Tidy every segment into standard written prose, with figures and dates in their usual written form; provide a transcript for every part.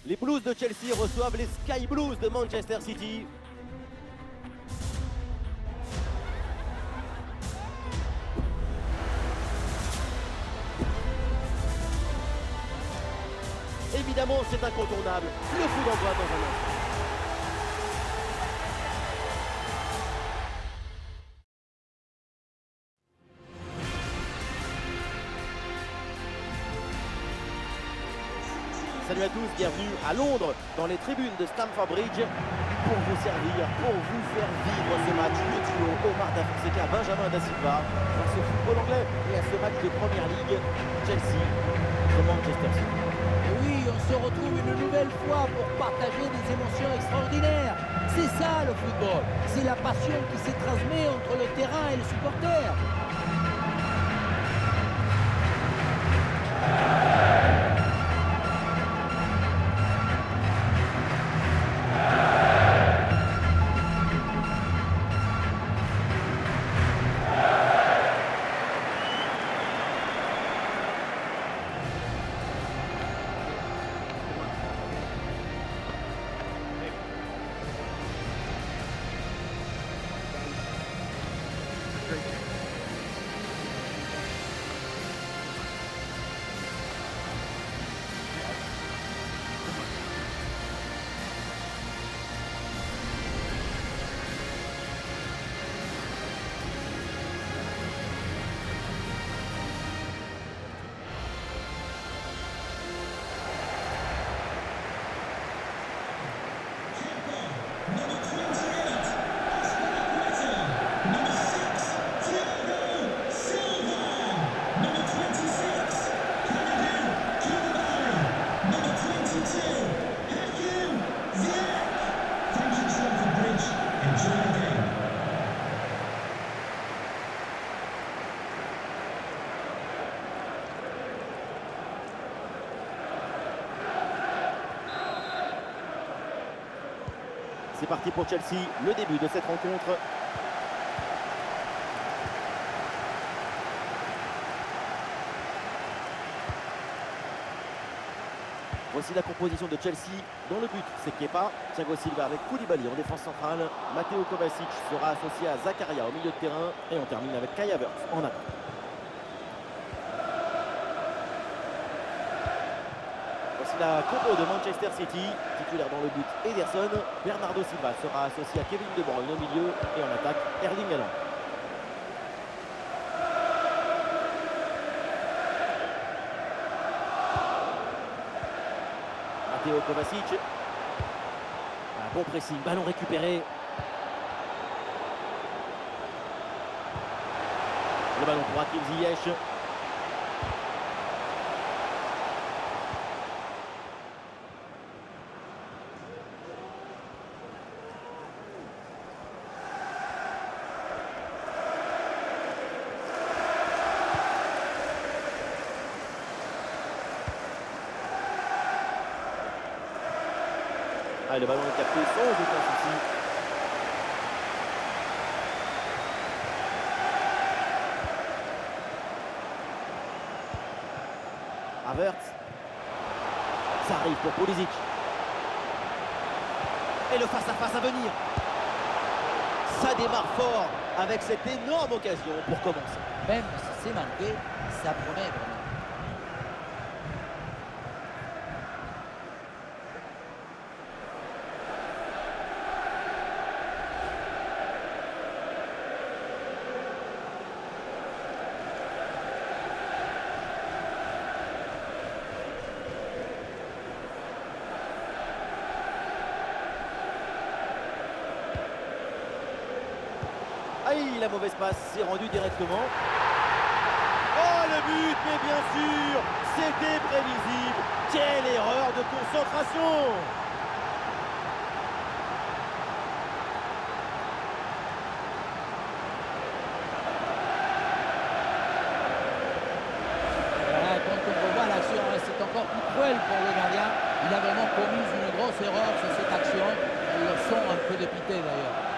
Les Blues de Chelsea reçoivent les Sky Blues de Manchester City. Évidemment, c'est incontournable. Le coup d'envoi dans un instant. Salut à tous, bienvenue à Londres, dans les tribunes de Stamford Bridge, pour vous servir, pour vous faire vivre ce match, le duo Omar Da Fonseca, Benjamin Da Silva, face au football anglais et à ce match de Première Ligue, Chelsea de Manchester City. Et oui, on se retrouve une nouvelle fois pour partager des émotions extraordinaires. C'est ça le football, c'est la passion qui se transmet entre le terrain et les supporters. C'est parti pour Chelsea, le début de cette rencontre. Voici la composition de Chelsea. Dans le but, c'est Kepa, Thiago Silva avec Koulibaly en défense centrale. Matteo Kovacic sera associé à Zakaria au milieu de terrain. Et on termine avec Kai Havertz en attaque. Voici la compo de Manchester City. Titulaire dans le but, Ederson. Bernardo Silva sera associé à Kevin De Bruyne au milieu. Et en attaque, Erling Haaland. Matteo Kovacic. Un bon pressing, ballon récupéré. Le ballon pour Hakim Ziyech. Ah, le ballon est capté sans aucun souci. Havertz. Ça arrive pour Pulisic. Et le face-à-face à venir. Ça démarre fort avec cette énorme occasion pour commencer. Même si c'est manqué, ça promet vraiment. Aïe, la mauvaise passe s'est rendue directement. Oh, le but, mais bien sûr, c'était prévisible. Quelle erreur de concentration! Voilà, quand on revoit l'action, c'est encore plus cruel pour le gardien. Il a vraiment commis une grosse erreur sur cette action. Ils le sont un peu dépités d'ailleurs.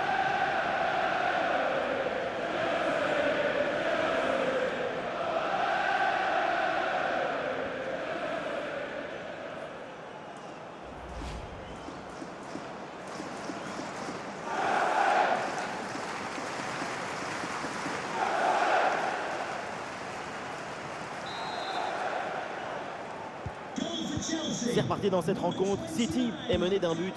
C'est reparti dans cette rencontre. City est mené d'un but.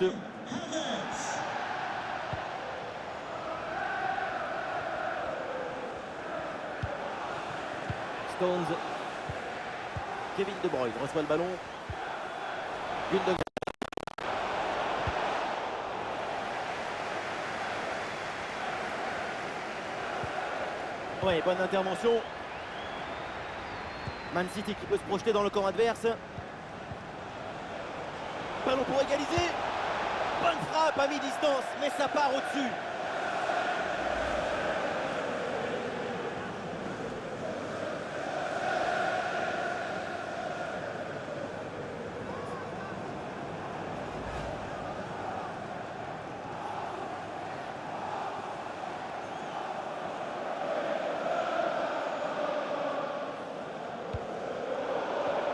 Stones. Kevin De Bruyne reçoit le ballon. Gundogan. Ouais, bonne intervention. Man City qui peut se projeter dans le camp adverse. Ballon pour égaliser. Bonne frappe à mi-distance, mais ça part au-dessus.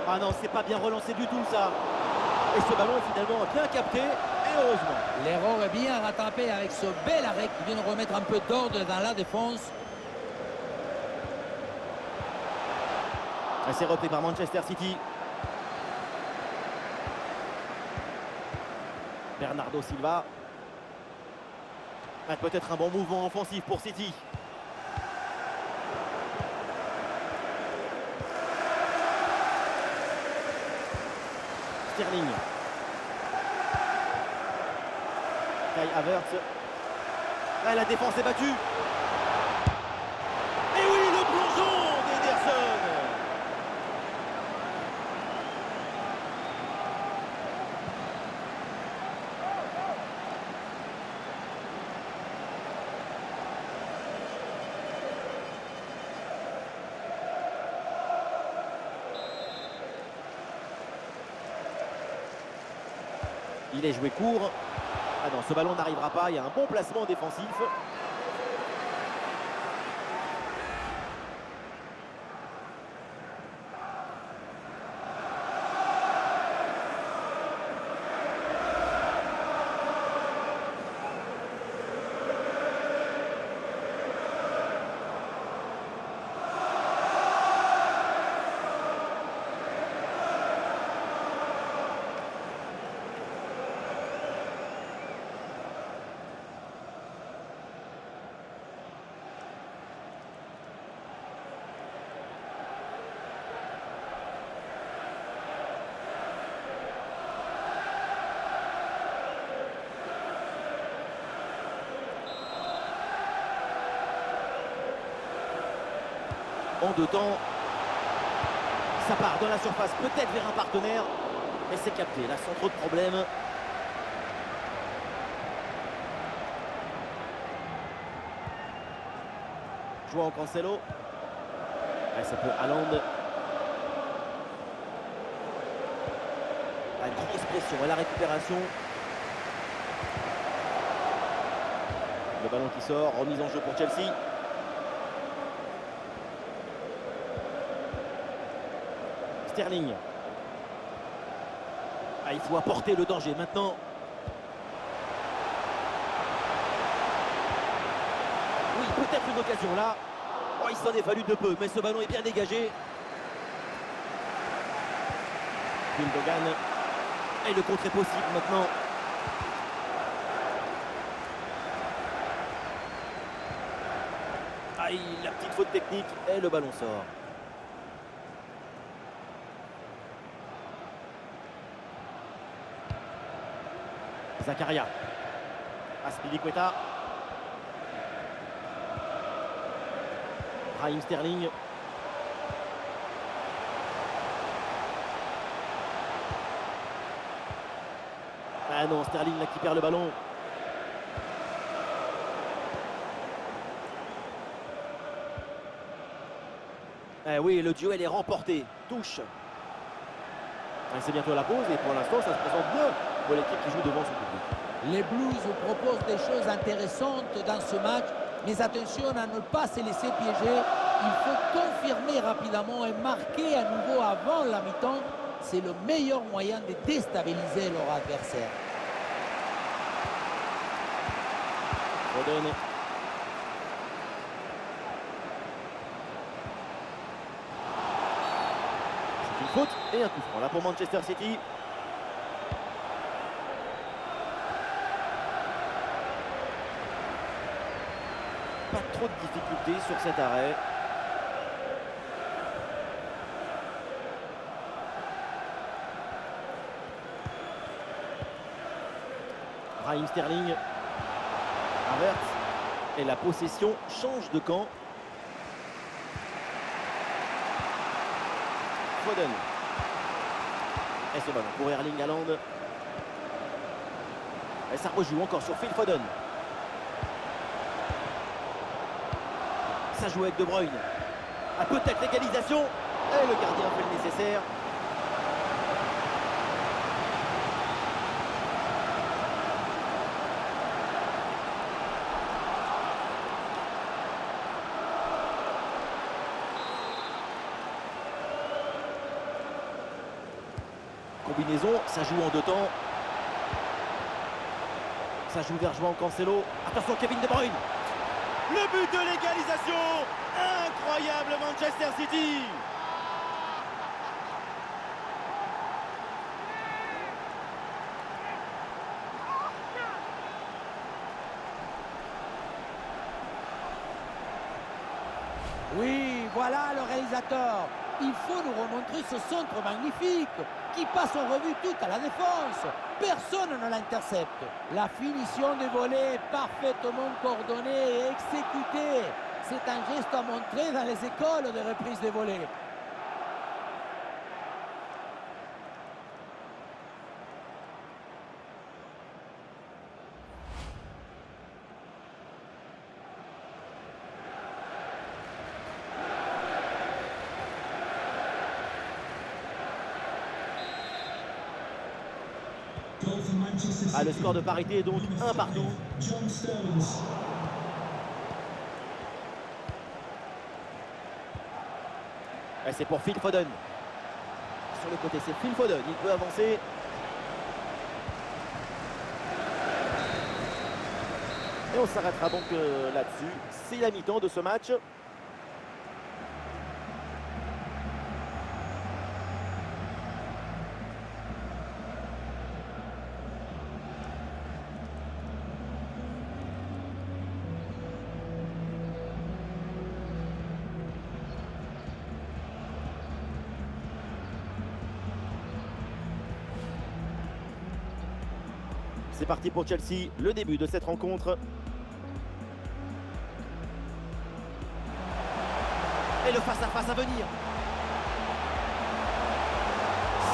Ah non, c'est pas bien relancé du tout ça. Et ce ballon est finalement bien capté, et heureusement. L'erreur est bien rattrapée avec ce bel arrêt qui vient de remettre un peu d'ordre dans la défense. Et c'est repris par Manchester City. Bernardo Silva. Ah, peut-être un bon mouvement offensif pour City. Sterling. Kai Havertz. Ah, la défense est battue. Et oui, le plongeon d'Ederson. Il est joué court. Ah non, ce ballon n'arrivera pas. Il y a un bon placement défensif. En deux temps, ça part dans la surface, peut-être vers un partenaire, mais c'est capté, là sans trop de problèmes. João Cancelo. Et c'est pour Haaland. La grosse pression et la récupération. Le ballon qui sort, remise en jeu pour Chelsea. Sterling. Ah, il faut apporter le danger maintenant. Oui, peut-être une occasion là. Oh, il s'en est fallu de peu, mais ce ballon est bien dégagé. Gundogan. Et le contre est possible maintenant. Aïe, la petite faute technique et le ballon sort. Zakaria. Azpilicueta. Raheem Sterling. Ah non, Sterling là qui perd le ballon. Eh oui, le duel est remporté. Touche. C'est bientôt la pause et pour l'instant ça se présente bien pour l'équipe qui joue devant son public. Les Blues proposent des choses intéressantes dans ce match, mais attention à ne pas se laisser piéger. Il faut confirmer rapidement et marquer à nouveau avant la mi-temps. C'est le meilleur moyen de déstabiliser leur adversaire. Foden. C'est une Faute et un coup franc là pour Manchester City. Pas trop de difficultés sur cet arrêt. Raheem Sterling. Havertz. Et la possession change de camp. Foden. Et ce ballon pour Erling Haaland. Et ça rejoue encore sur Phil Foden. Ça joue avec De Bruyne. Ah, peut-être l'égalisation. Et le gardien fait le nécessaire. Combinaison, ça joue en deux temps. Ça joue vers João Cancelo. Attention Kevin De Bruyne. Le but de l'égalisation. Incroyable Manchester City. Oui, voilà le réalisateur. Il faut nous remontrer ce centre magnifique qui passe en revue toute à la défense. Personne ne l'intercepte. La finition du volet est parfaitement coordonnée et exécutée. C'est un geste à montrer dans les écoles de reprise de volée. Ah, le score de parité est donc 1 partout. Et c'est pour Phil Foden. Sur le côté, c'est Phil Foden. Il peut avancer. Et on s'arrêtera donc là-dessus. C'est la mi-temps de ce match. C'est parti pour Chelsea, le début de cette rencontre. Et le face-à-face à venir.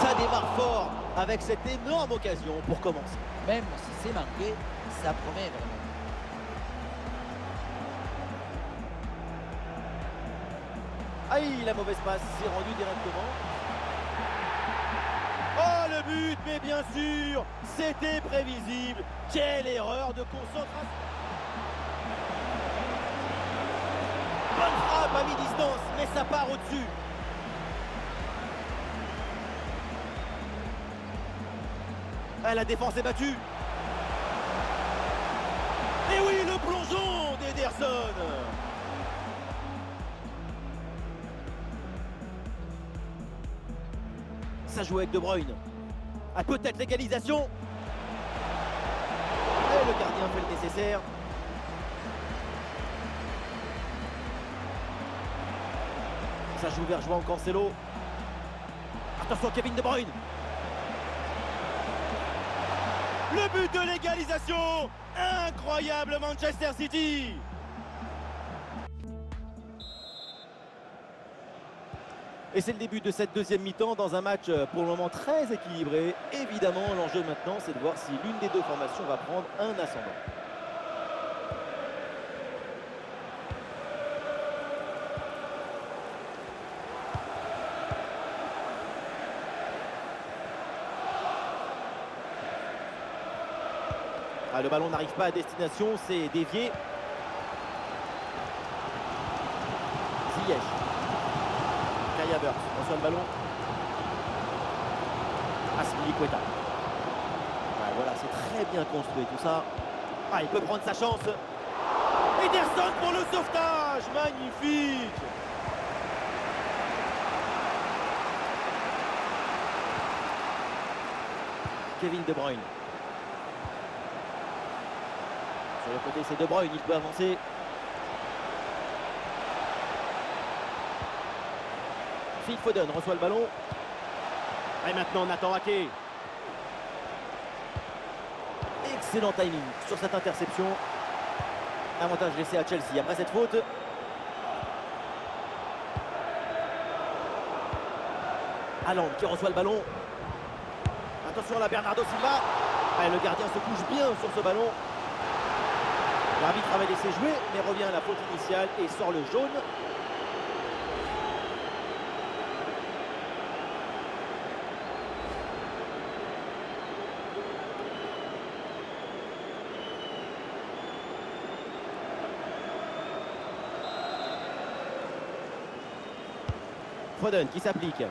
Ça démarre fort avec cette énorme occasion pour commencer. Même si c'est manqué, ça promet vraiment. Aïe, la mauvaise passe s'est rendue directement. Oh, le but, mais bien sûr, c'était prévisible. Quelle erreur de concentration. Bonne frappe à mi-distance, mais ça part au-dessus. Ah, la défense est battue. Et oui, le plongeon d'Ederson. Ça joue avec De Bruyne. Ah, peut-être l'égalisation. Et le gardien fait le nécessaire. Ça joue vers João Cancelo. Attention Kevin De Bruyne. Le but de l'égalisation. Incroyable Manchester City. Et c'est le début de cette deuxième mi-temps dans un match pour le moment très équilibré. Évidemment, l'enjeu maintenant, c'est de voir si l'une des deux formations va prendre un ascendant. Ah, le ballon n'arrive pas à destination, c'est dévié. Ziyech. Kai Havertz reçoit le ballon. Azpilicueta. Ouais, voilà, c'est très bien construit tout ça. Ah, il peut prendre sa chance. Ederson pour le sauvetage. Magnifique. Kevin De Bruyne. Sur le côté, c'est De Bruyne, il peut avancer. Phil Foden reçoit le ballon. Et maintenant, Nathan Ake. Excellent timing sur cette interception. Avantage laissé à Chelsea après cette faute. Haaland qui reçoit le ballon. Attention là, Bernardo Silva. Et le gardien se couche bien sur ce ballon. L'arbitre avait laissé jouer, mais revient à la faute initiale et sort le jaune. Foden qui s'applique.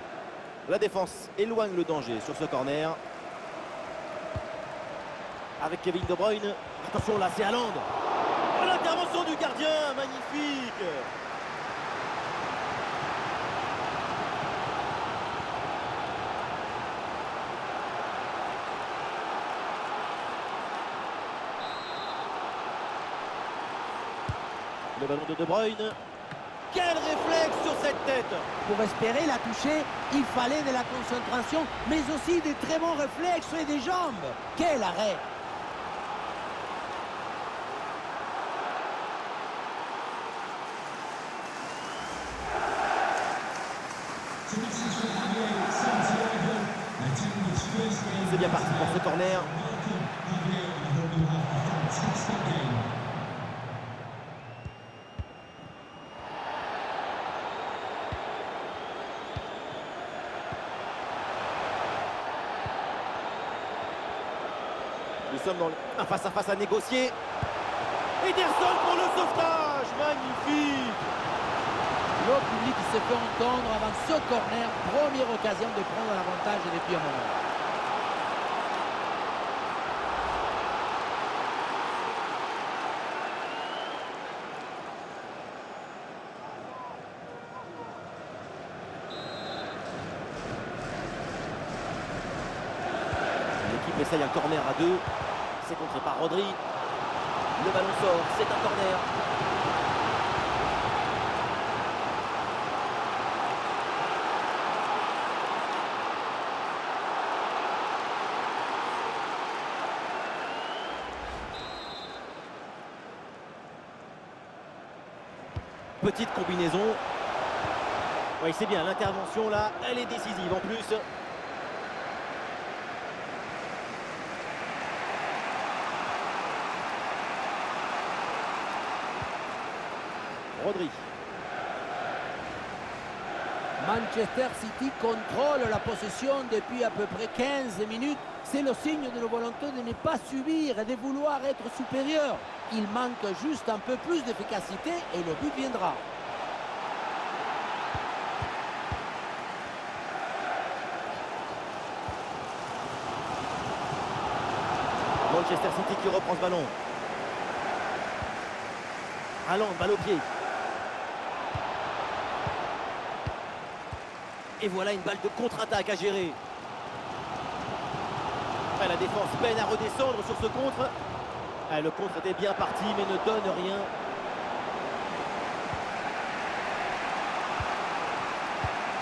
La défense éloigne le danger sur ce corner. Avec Kevin De Bruyne. Attention là, c'est Haaland. Oh, l'intervention du gardien, magnifique. Le ballon de De Bruyne. Quel réflexe sur cette tête! Pour espérer la toucher, il fallait de la concentration, mais aussi des très bons réflexes et des jambes. Quel arrêt! C'est bien parti pour ce corner. Nous sommes dans un face-à-face à négocier. Ederson pour le sauvetage. Magnifique. Le public se fait entendre avant ce corner. Première occasion de prendre l'avantage depuis un moment. L'équipe essaye un corner à deux. C'est contré par Rodri. Le ballon sort, c'est un corner. Petite combinaison. Oui, c'est bien, l'intervention là, elle est décisive en plus. Rodri. Manchester City contrôle la possession depuis à peu près 15 minutes. C'est le signe de la volonté de ne pas subir et de vouloir être supérieur. Il manque juste un peu plus d'efficacité et le but viendra. Manchester City qui reprend ce ballon. Haaland, balle au pied. Et voilà une balle de contre-attaque à gérer. La défense peine à redescendre sur ce contre. Le contre était bien parti mais ne donne rien.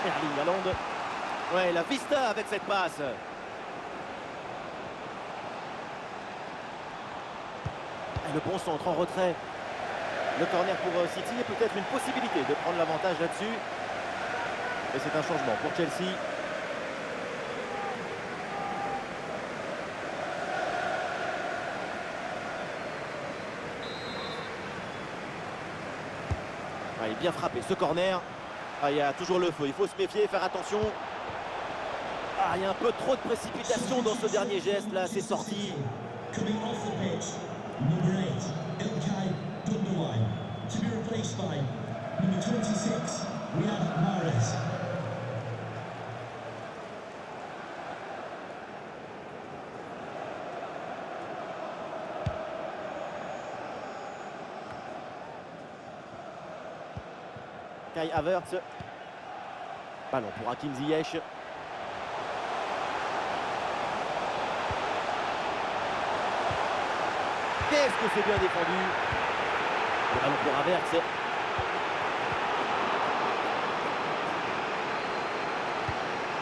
Erling Haaland. Ouais, la vista avec cette passe. Le bon centre en retrait. Le corner pour City est peut-être une possibilité de prendre l'avantage là-dessus. Et c'est un changement pour Chelsea. Il est bien frappé ce corner. Il y a toujours le feu, il faut se méfier, faire attention. Il y a un peu trop de précipitation dans ce dernier geste là, c'est sorti. Number 8, Ilkay Gundogan, to be replaced by number 26, Riyad Mahrez. Kai Havertz. Ballon pour Hakim Ziyech. Qu'est-ce que c'est bien défendu. Le ballon pour Havertz.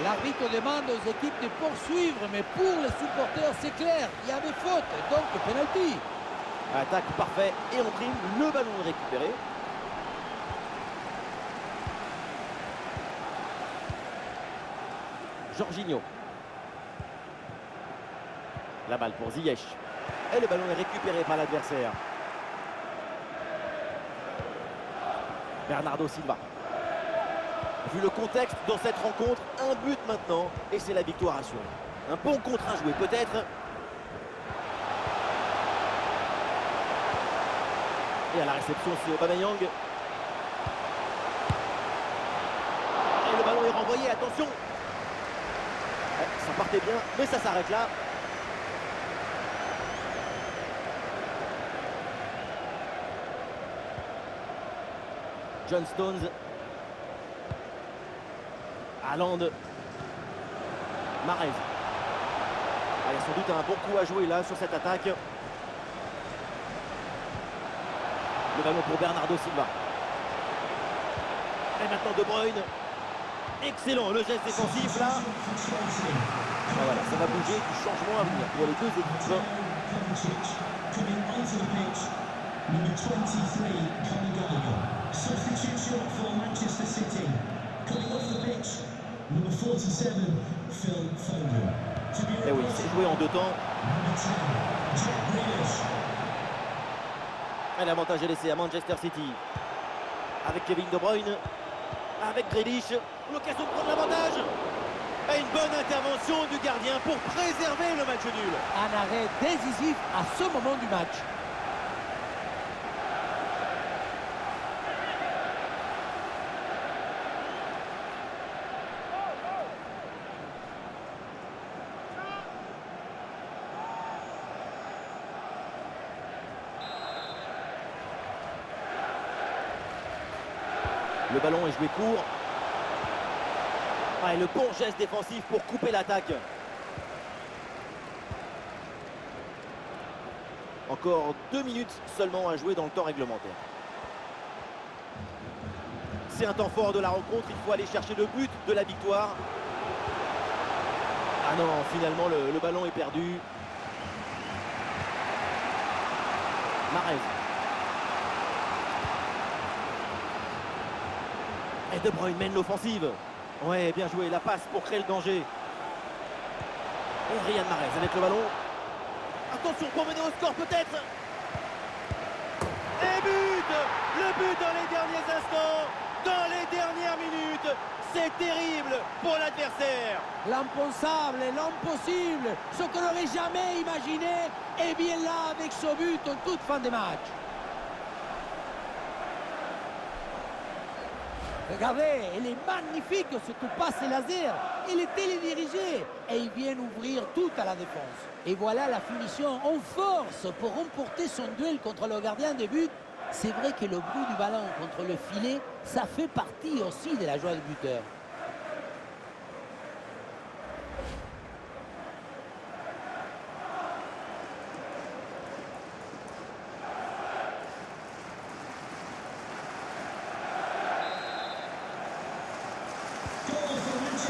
L'arbitre demande aux équipes de poursuivre, mais pour les supporters, c'est clair, il y avait faute, donc penalty. Attaque parfait et on prime, le ballon est récupéré. Jorginho. La balle pour Ziyech. Et le ballon est récupéré par l'adversaire. Bernardo Silva. Vu le contexte dans cette rencontre, un but maintenant et c'est la victoire assurée. Un bon contre à jouer peut-être. Et à la réception, c'est Aubameyang. Et le ballon est renvoyé, attention. Ouais, ça partait bien, mais ça s'arrête là. John Stones. Haaland. Mahrez. Ah, il y a sans doute un bon coup à jouer là sur cette attaque. Le ballon pour Bernardo Silva. Et maintenant De Bruyne. Excellent le geste défensif là. Ah, voilà, ça va bouger, du changement à venir pour les deux équipes. Number 23, Conor Gallagher. Substitution for Manchester City. Coming off the pitch, number 47, Phil Foden. Et oui, c'est joué en deux temps. Number 10, Jack Grealish. Et l'avantage est laissé à Manchester City. Avec Kevin De Bruyne. Avec Grealish. L'occasion de prendre l'avantage. Et une bonne intervention du gardien pour préserver le match nul. Un arrêt décisif à ce moment du match. Le ballon est joué court. Ah, et le bon geste défensif pour couper l'attaque. Encore 2 minutes seulement à jouer dans le temps réglementaire. C'est un temps fort de la rencontre. Il faut aller chercher le but de la victoire. Ah non, finalement le ballon est perdu. Mahrez. Et De Bruyne mène l'offensive. Ouais, bien joué, la passe pour créer le danger. Et Riyad Mahrez avec le ballon. Attention pour mener au score peut-être. Et but. Le but dans les derniers instants, dans les dernières minutes. C'est terrible pour l'adversaire. L'impensable, l'impossible, ce qu'on n'aurait jamais imaginé, est bien là avec ce but en toute fin de match. Regardez, elle est magnifique ce coup passe laser. Il est télédirigé et il vient ouvrir tout à la défense. Et voilà la finition en force pour remporter son duel contre le gardien de but. C'est vrai que le bruit du ballon contre le filet, ça fait partie aussi de la joie du buteur.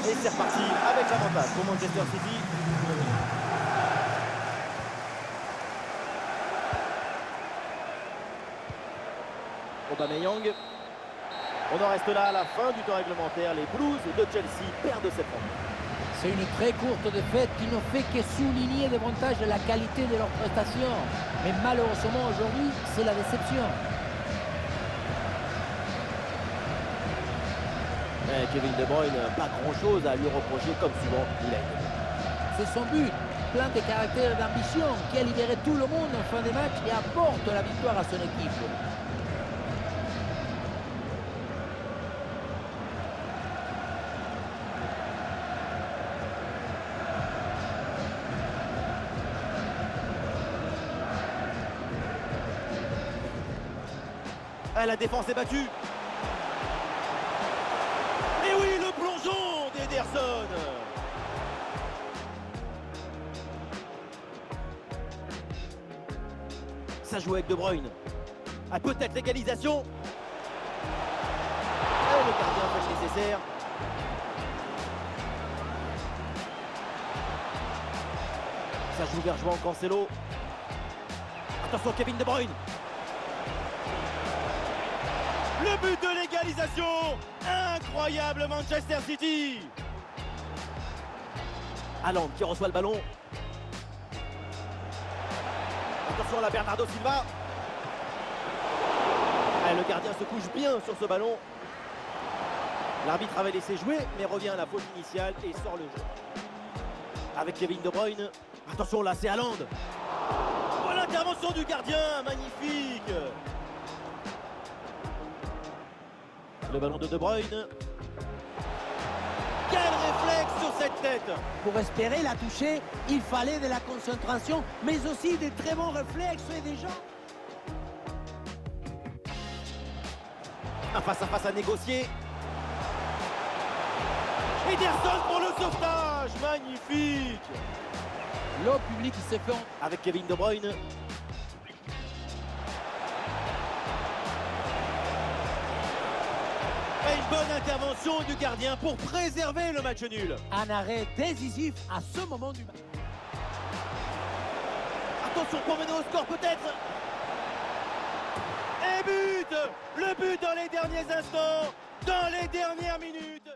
Et c'est reparti avec l'avantage pour Manchester City. Aubameyang. On en reste là à la fin du temps réglementaire. Les Blues de Chelsea perdent cette rencontre. C'est une très courte défaite qui ne fait que souligner davantage la qualité de leurs prestations. Mais malheureusement aujourd'hui, c'est la déception. Kevin De Bruyne, pas grand-chose à lui reprocher comme souvent il a été. C'est son but, plein de caractère et d'ambition, qui a libéré tout le monde en fin de match et apporte la victoire à son équipe. Ah, la défense est battue. Et oui, le plongeon d'Ederson. Ça joue avec De Bruyne. Ah, peut-être l'égalisation. Et le gardien fait le nécessaire. Ça joue vers João Cancelo. Attention Kevin De Bruyne. Le but de l'égalisation. Incroyable Manchester City. Haaland qui reçoit le ballon. Attention là, Bernardo Silva. Ah, le gardien se couche bien sur ce ballon. L'arbitre avait laissé jouer, mais revient à la faute initiale et sort le jeu. Avec Kevin De Bruyne. Attention là, c'est Haaland. Oh, l'intervention du gardien, magnifique. Le ballon de Bruyne. Quel réflexe sur cette tête! Pour espérer la toucher, il fallait de la concentration, mais aussi des très bons réflexes et des gens. Un face-à-face à négocier. Ederson pour le sauvetage! Magnifique! Le public qui se fait avec Kevin De Bruyne. Et une bonne intervention du gardien pour préserver le match nul. un arrêt décisif à ce moment du match. Attention pour mener au score peut-être. Et but! Le but dans les derniers instants, dans les dernières minutes.